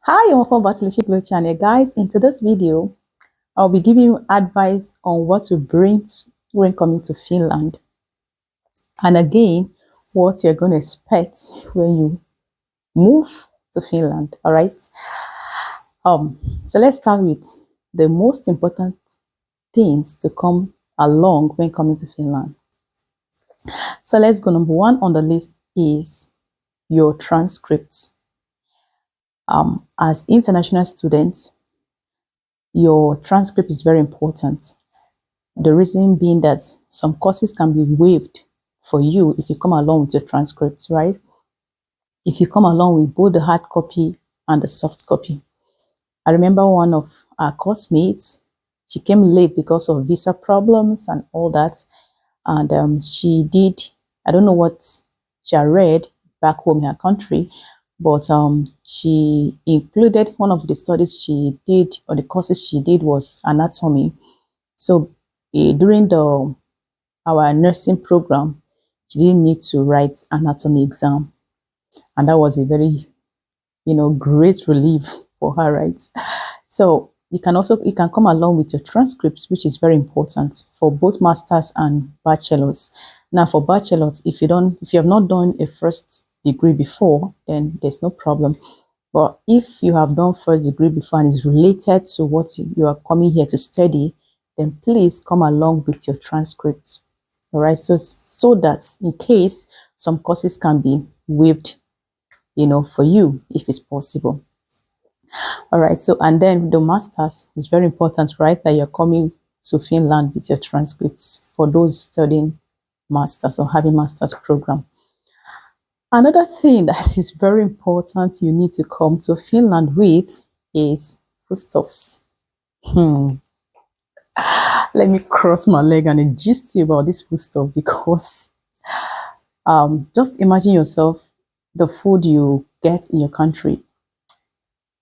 Hi and welcome back to the Shiplo channel, guys. In today's video I'll be giving you advice on what to bring when coming to Finland, and again what you're going to expect when you move to Finland. All right, so let's start with the most important things to come along when coming to Finland. So let's go. Number one on the list is your transcripts. As international students, your transcript is very important. The reason being that some courses can be waived for you if you come along with your transcripts, right? If you come along with both the hard copy and the soft copy. I remember one of our course mates, she came late because of visa problems and all that. And she did, I don't know what she had read back home in her country, but she included one of the studies she did, or the courses she did, was anatomy. So during our nursing program, she didn't need to write anatomy exam, and that was a very great relief for her, right? So you can come along with your transcripts, which is very important for both masters and bachelors. Now for bachelors, if you have not done a first degree before, then there's no problem. But if you have done first degree before and is related to what you are coming here to study, then please come along with your transcripts. All right, so that in case some courses can be waived, for you, if it's possible. All right, so and then the masters is very important, right? That you're coming to Finland with your transcripts for those studying masters or having masters program. Another thing that is very important you need to come to Finland with is foodstuffs. Let me cross my leg and gist you about this foodstuff, because just imagine yourself the food you get in your country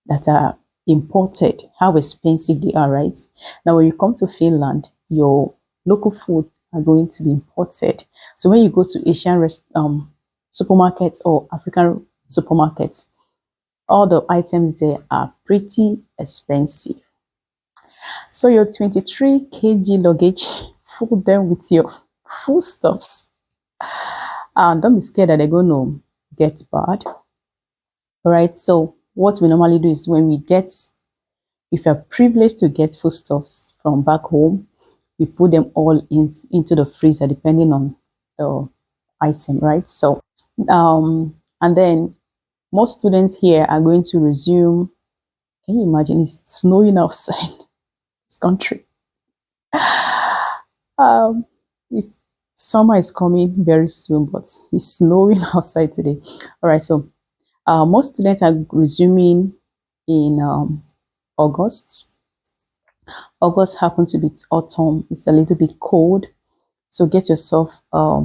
that are imported, how expensive they are, right? Now when you come to Finland, your local food are going to be imported. So when you go to Asian supermarkets or African supermarkets, all the items there are pretty expensive. So your 23 kg luggage, fill them with your foodstuffs. And don't be scared that they're going to get bad. All right, so what we normally do is if you're privileged to get foodstuffs from back home, we put them all into the freezer depending on the item, right? So and then most students here are going to resume. Can you imagine? It's snowing outside this country. Summer is coming very soon, but it's snowing outside today. All right, so most students are resuming in August. August happens to be autumn. It's a little bit cold, so get yourself a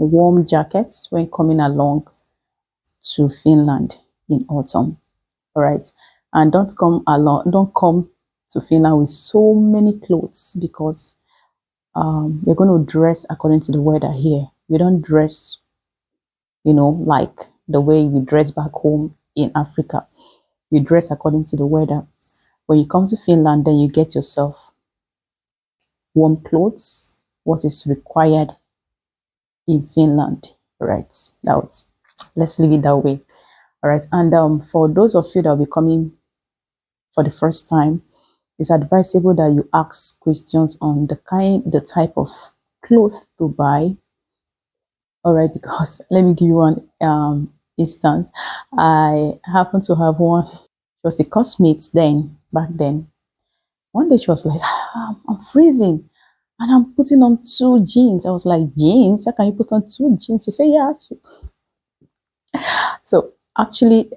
warm jacket when coming along to Finland in autumn. All right, and don't come to Finland with so many clothes, because you're going to dress according to the weather here. We don't dress like the way we dress back home in Africa. You dress according to the weather. When you come to Finland, then you get yourself warm clothes, what is required in Finland, right? Let's leave it that way. All right, and for those of you that will be coming for the first time, it's advisable that you ask questions on the type of clothes to buy. All right, because let me give you one instance. I happen to have one. She was a classmate back then. One day she was like, I'm freezing and I'm putting on 2 jeans. I was like, jeans? How can you put on 2 jeans? She said, yeah. So actually,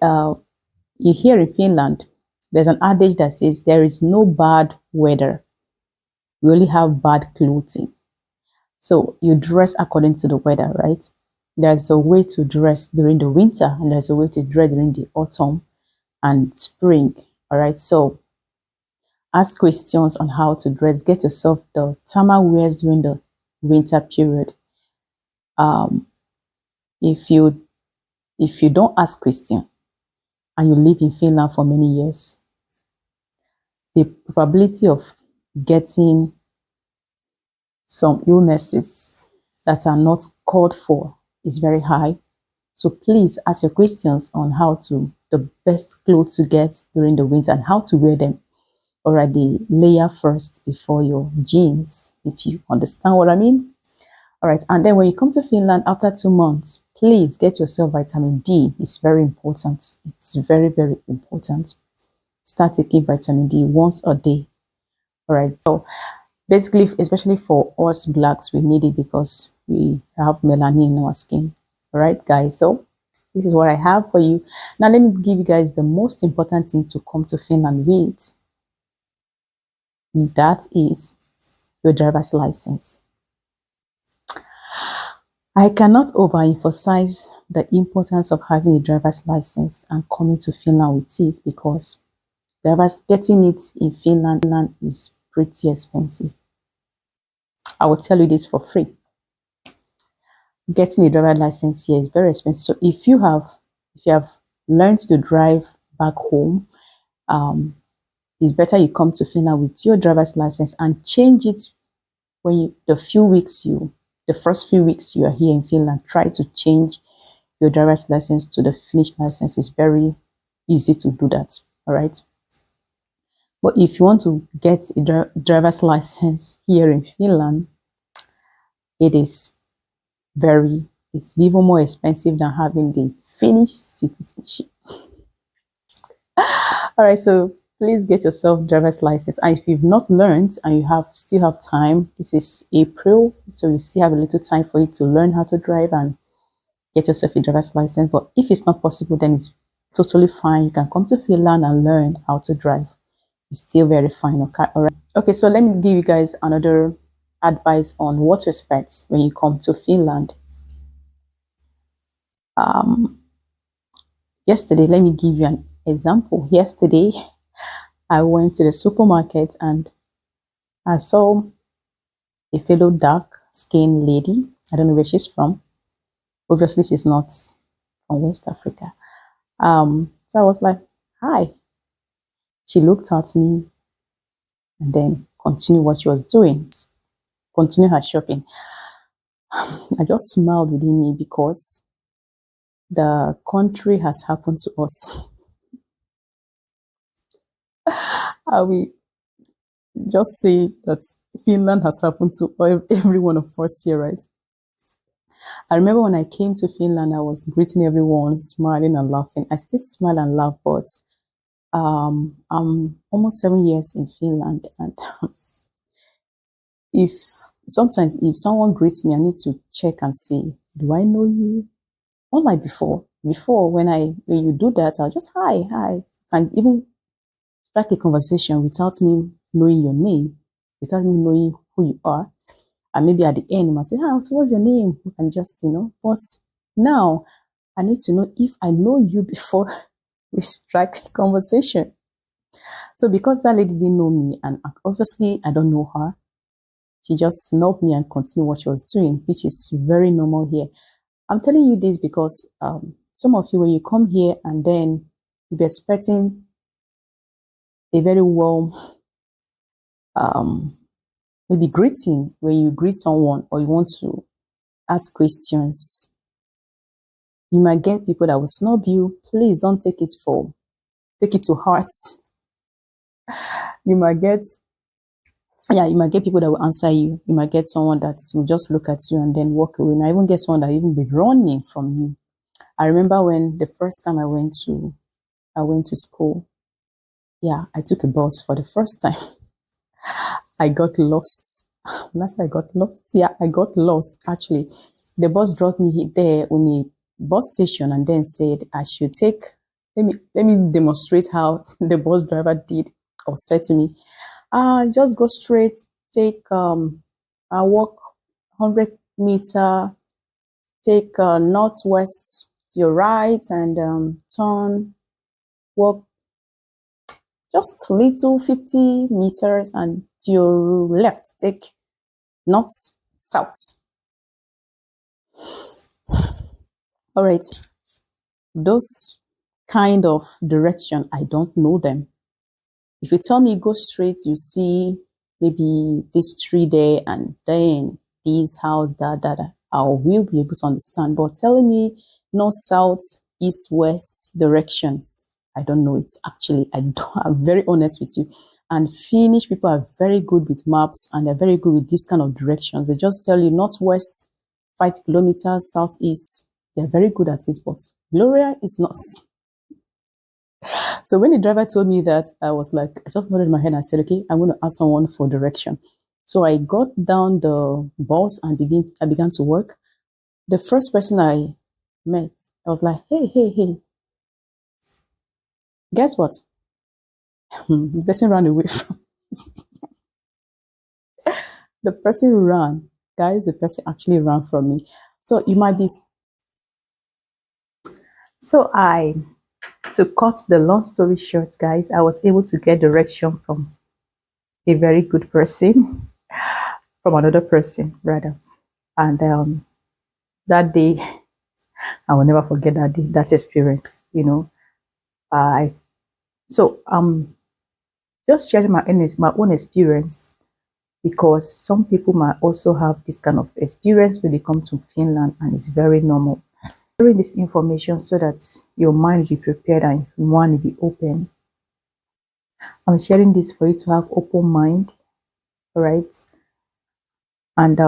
here in Finland, there's an adage that says there is no bad weather. We only have bad clothing. So you dress according to the weather, right? There's a way to dress during the winter, and there's a way to dress during the autumn and spring. All right, so ask questions on how to dress. Get yourself the thermal wears during the winter period. If you don't ask questions, and you live in Finland for many years, the probability of getting some illnesses that are not called for is very high. So please ask your questions on how to, the best clothes to get during the winter and how to wear them. Already layer first before your jeans, if you understand what I mean. All right, and then when you come to Finland after 2 months, please get yourself vitamin D. It's very important. It's very, very important. Start taking vitamin D once a day. All right, so basically, especially for us blacks, we need it because we have melanin in our skin. All right, guys, so this is what I have for you. Now, let me give you guys the most important thing to come to Finland with. That is your driver's license. I cannot overemphasize the importance of having a driver's license and coming to Finland with it, because getting it in Finland is pretty expensive. I will tell you this for free. Getting a driver's license here is very expensive. So if you have learned to drive back home, it's better you come to Finland with your driver's license and change it when the first few weeks you are here in Finland. Try to change your driver's license to the Finnish license. It's very easy to do that. All right. But if you want to get a driver's license here in Finland, it's even more expensive than having the Finnish citizenship. All right, so please get yourself driver's license. And if you've not learned and you still have time, this is April, so you still have a little time for you to learn how to drive and get yourself a driver's license. But if it's not possible, then it's totally fine. You can come to Finland and learn how to drive. It's still very fine. Okay, all right. Okay, so let me give you guys another advice on what to expect when you come to Finland. Yesterday, let me give you an example. Yesterday, I went to the supermarket and I saw a fellow dark-skinned lady. I don't know where she's from. Obviously, she's not from West Africa. So I was like, hi. She looked at me and then continued what she was doing. Continue her shopping. I just smiled within me because the country has happened to us. I will just say that Finland has happened to every one of us here, right? I remember when I came to Finland, I was greeting everyone, smiling and laughing. I still smile and laugh, but I'm almost 7 years in Finland, and sometimes if someone greets me, I need to check and see, do I know you? Unlike before. Before, when you do that, I'll just hi, and even strike a conversation without me knowing your name, without me knowing who you are. And maybe at the end, you must say, hi, so what's your name? You can just, but now I need to know if I know you before we strike a conversation. So because that lady didn't know me, and obviously I don't know her, she just snubbed me and continued what she was doing, which is very normal here. I'm telling you this because some of you, when you come here and then you're expecting a very warm maybe greeting when you greet someone or you want to ask questions, you might get people that will snub you. Please don't take it to heart. You might get people that will answer you. You might get someone that will just look at you and then walk away. And I even get someone that even be running from you. I remember when the first time I went to school. Yeah, I took a bus for the first time. I got lost. That's why I got lost. Yeah, I got lost actually. The bus dropped me there on a bus station and then said I should take. Let me demonstrate how the bus driver did or said to me. Just go straight, take walk 100 meter, take northwest to your right and turn, walk just little 50 meters and to your left, take north, south. All right, those kind of direction, I don't know them. If you tell me go straight, you see maybe this tree there and then this house, that, I will be able to understand. But telling me north, south, east, west direction, I don't know it. Actually, I don't. I'm very honest with you. And Finnish people are very good with maps and they're very good with this kind of directions. They just tell you northwest, 5 kilometers, southeast. They're very good at it, but Gloria is not. So when the driver told me that, I was like, I just nodded my head and said, okay, I'm going to ask someone for direction. So I got down the bus and I began to work. The first person I met, I was like, hey. Guess what? The person ran away from the person ran. Guys, the person actually ran from me. So you might be. So to cut the long story short, guys, I was able to get direction from a very good person, from another person rather. And that day, I will never forget that day, that experience, you know. So just sharing my own experience, because some people might also have this kind of experience when they come to Finland, and it's very normal. Sharing this information so that your mind will be prepared and your mind will be open. I'm sharing this for you to have open mind, right? And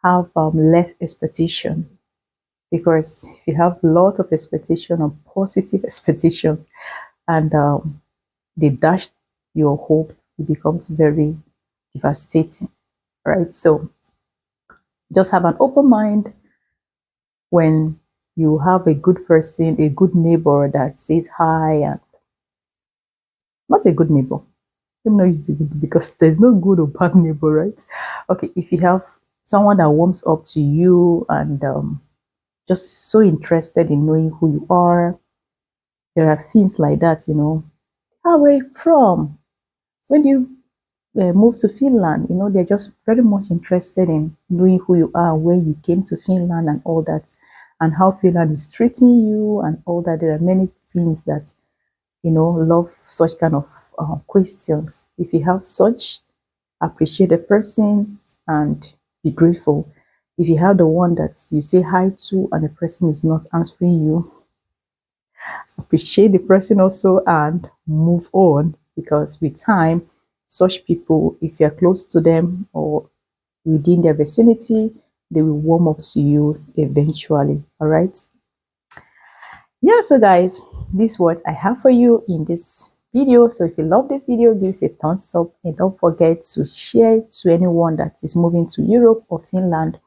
have less expectation, because if you have a lot of expectation or positive expectations and they dash your hope, it becomes very devastating, right? So just have an open mind. When you have a good person, a good neighbor that says hi, and not a good neighbor, let me not use the good, because there's no good or bad neighbor, right? Okay, if you have someone that warms up to you and just so interested in knowing who you are, there are things like that, you know. How are you from? When do you move to Finland? You know, they're just very much interested in knowing who you are, where you came to Finland and all that, and how Finland is treating you and all that. There are many things that, you know, love such kind of questions. If you have such, appreciate the person and be grateful. If you have the one that you say hi to and the person is not answering you, appreciate the person also and move on, because with time, such people, if you're close to them or within their vicinity, they will warm up to you eventually. All right. Yeah, so guys, this is what I have for you in this video. So if you love this video, give us a thumbs up and don't forget to share to anyone that is moving to Europe or Finland.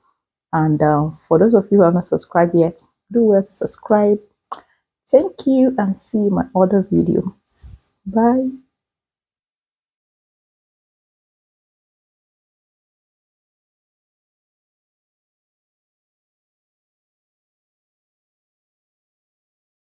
And for those of you who have not subscribed yet, do well to subscribe. Thank you, and see you in my other video. Bye.